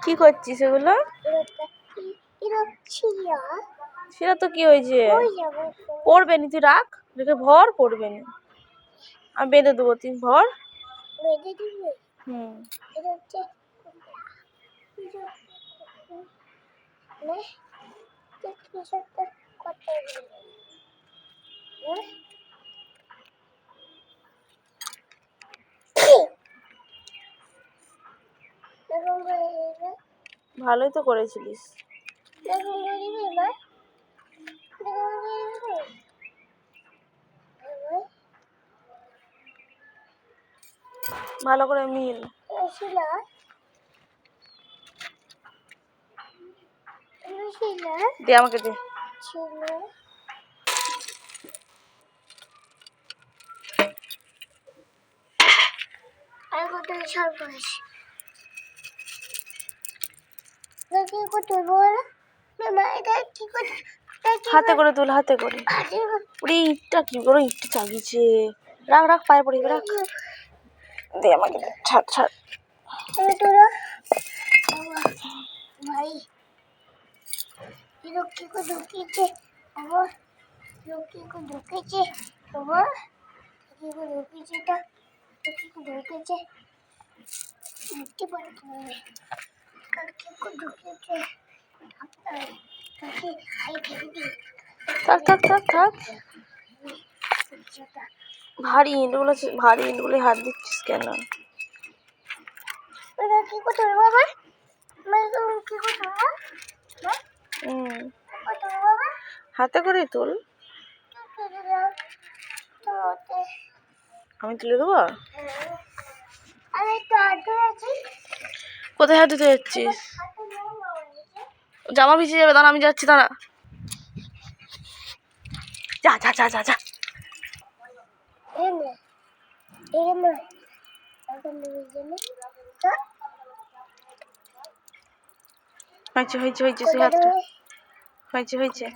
কি করছিস এগুলো? সেটা তো কি হয়েছে? পড়বে নি, তুই রাখ, রেখে ভর, পড়বে নি, আমি বেঁধে দেবো, তুই ভর। হুম, ভালোই তো করেছিলিস। ভালো করে মিল। দে আমাকে, দে। হাতে করে তুল, হাতে করে। ওরে ইটটা কি করে, ইটটা চাগিয়েছে। রাখ রাখ, পায়ে পড়ি, রাখ। দে আমাকে, দে, ছাড় ছাড়। ভাই লক্ষ্মী को ঢুকিয়েছে, বাবা লক্ষ্মী को ঢুকিয়েছে, বাবা লক্ষ্মী को ঢুকিয়েছে, এটা লক্ষ্মী को ঢুকিয়েছে, মিষ্টি পড়ে তুমি লক্ষ্মী को ঢুকিয়েছে। থাক থাক থাক থাক, ভারী ইঁটগুলো, ভারী ইঁটগুলো হাত দিচ্ছিস কেন? কি করতে হবে বাবা? কি করতে হবে? হাতে করে তুল। আমি তুলে দেবো। কোথায় হাত ধুতে যাচ্ছিস? জামা ভিজে যাবে, দাঁড়া আমি যাচ্ছি, দাঁড়া। যা যা যা যা যা। হয়েছে হয়েছে হয়েছে, সেই হাতটা হয়েছে হয়েছে।